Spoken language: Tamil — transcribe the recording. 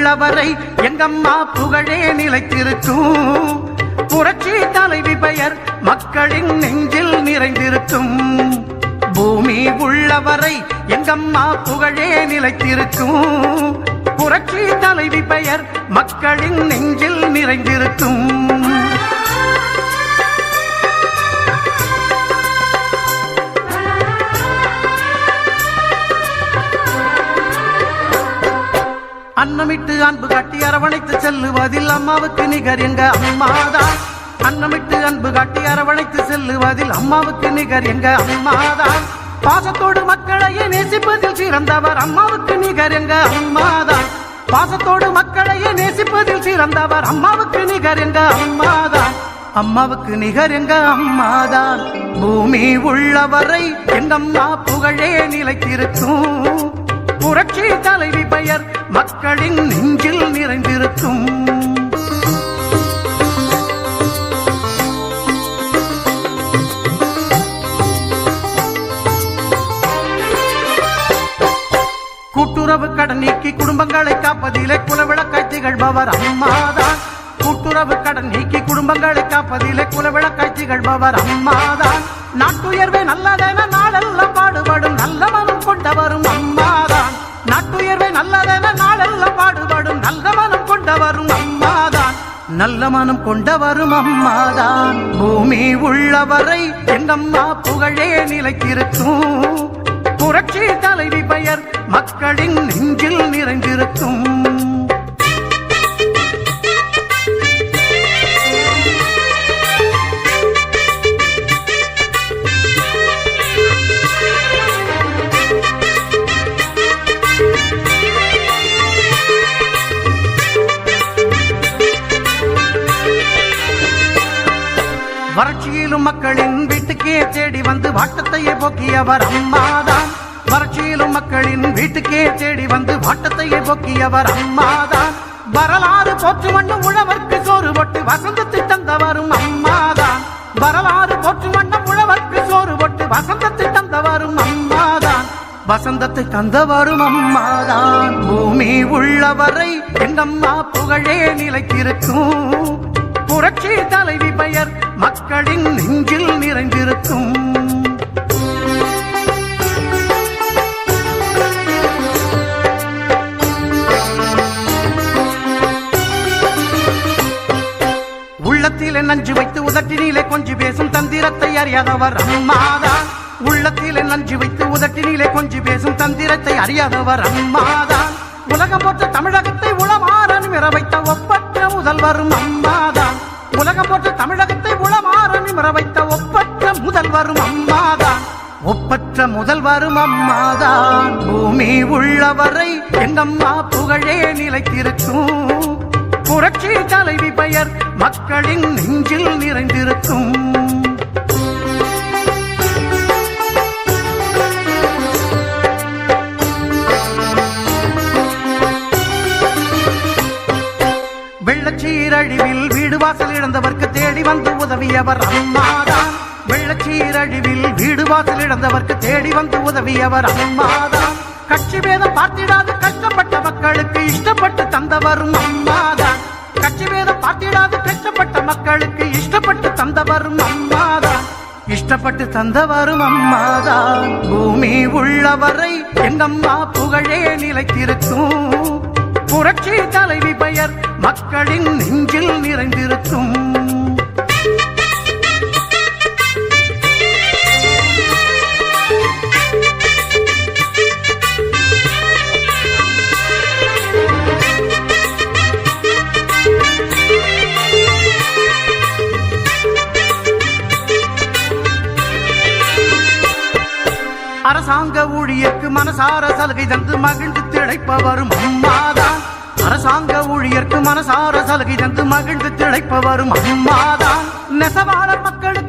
உள்ளவரை எங்கம்மா புகழே நிலைத்திருக்கும். புரட்சி தலைவி பெயர் மக்களின் நெஞ்சில் நிறைந்திருக்கும். பூமி உள்ளவரை எங்கம்மா புகழே நிலைத்திருக்கும். புரட்சி தலைவி பெயர் மக்களின் நெஞ்சில் நிறைந்திருக்கும். அன்னமிட்டு அன்பு காட்டி அரவணைத்து செல்லுவதில் அம்மாவுக்கு நிகர் எங்க அம்மாதான். அன்னமிட்டு அன்பு காட்டி அரவணைத்து செல்லுவதில் அம்மாவுக்கு நிகர் எங்க அம்மாதான். பாசத்தோடு மக்களையே நேசிப்பதில் சிறந்தவர் அம்மாவுக்கு நிகர் எங்க அம்மாதான். பாசத்தோடு மக்களையே நேசிப்பதில் சிறந்தவர் அம்மாவுக்கு நிகர் எங்க அம்மாதான். அம்மாவுக்கு நிகர் எங்க அம்மாதான். பூமி உள்ளவரை எங்கம்மா புகழே நிலைத்திருக்கும். புரட்சி தலைவி பெயர் மக்களின் நெஞ்சில் நிறைந்திருக்கும். கூட்டுறவு கடன் நீக்கி குடும்பங்களை காப்பதிலே குலவிளக்காய் திகழ்பவர் அம்மாதான். கூட்டுறவு கடன் நீக்கி குடும்பங்களை காப்பதிலே குலவிளக்காய் திகழ்பவர் அம்மாதான். நாட்டுயர்வே நல்லதென நாளெல்லாம் பாடுபடும் நல்ல மனம் கொண்டவரும் அம்மாதான். நாட்டுயர்வே நல்லதென நாளெல்லாம் பாடுபடும் நல்ல மனம் கொண்டவரும் அம்மாதான். நல்ல மனம் கொண்டவரும் அம்மாதான். பூமி உள்ளவரை எங்கம்மா புகழே நிலைத்திருக்கும். புரட்சி தலைவி பெயர் மக்களின் நெஞ்சில் நிறைந்திருக்கும். வறட்சியிலும் மக்களின் வீட்டுக்கே தேடி வந்து வாட்டத்தையே போக்கியவர் அம்மாதான். வறட்சியிலும் மக்களின் வீட்டுக்கே தேடி வந்து வாட்டத்தையே போக்கியவர் அம்மாதான். வரலாறு போற்று வண்ணம் உழவர்க்கு சோறு போட்டு வசந்தத்தை தந்தவரும் அம்மாதான். வரலாறு போற்று வண்ணம் உழவர்க்கு சோறு போட்டு வசந்தத்தை தந்தவரும் அம்மாதான். வசந்தத்தை தந்தவரும் அம்மாதான். பூமி உள்ளவரை எங்கம்மா புகழே நிலைத்திருக்கும். புரட்சி தலைவி பெயர் மக்களின் நெஞ்சில் நிறைந்திருக்கும். உள்ளத்திலே நஞ்சு வைத்து உதட்டினிலே கொஞ்சி பேசும் தந்திரத்தை அறியாதவர் அம்மாதான். உள்ளத்திலே நஞ்சு வைத்து உதட்டினிலே கொஞ்சி பேசும் தந்திரத்தை அறியாதவர் அம்மாதான். உலகம் போற்ற தமிழகத்தை உளமாற நிமிர வைத்த ஒப்பற்ற முதல்வரும் அம்மாதான். உலகம் போற்ற தமிழகத்தை உளமாற நிமிர வைத்த ஒப்பற்ற முதல்வரும் அம்மாதான். ஒப்பற்ற முதல்வரும் அம்மாதான். பூமி உள்ளவரை எங்கம்மா புகழே நிலைத்திருக்கும். புரட்சி தலைவி பெயர் மக்களின் நெஞ்சில் நிறைந்திருக்கும். வெள்ளச்சீரழிவில் வீடு வாசல் இழந்தவர்க்கு தேடி வந்து உதவியவர் அம்மாதான். வெள்ளச்சீரழிவில் வீடு வாசல் இழந்தவர்க்கு தேடி வந்து உதவியவர் அம்மாதான். கட்சி பேதம் பார்த்திடாது கஷ்டப்பட்ட மக்களுக்கு இஷ்டப்பட்டு தந்தவரும் அம்மாதான். கட்சி பேதம் பார்த்திடாது கஷ்டப்பட்ட மக்களுக்கு இஷ்டப்பட்டு தந்தவரும் அம்மாதான். இஷ்டப்பட்டு தந்தவரும் அம்மாதான். பூமி உள்ளவரை எங்கம்மா புகழே நிலைத்திருக்கும். புரட்சி தலைவி பெயர் மக்களின் நெஞ்சில் நிறைந்திருக்கும். அரசாங்க ஊழியர்க்கு மனசார சலுகை தந்து மகிழ்ந்து திளைப்பவரும் அம்மாதான். அரசாங்க ஊழியர்க்கு மனசார சலுகை தந்து மகிழ்ந்து திளைப்பவரும் அம்மாதான். நெசவாளர் மக்களுக்கு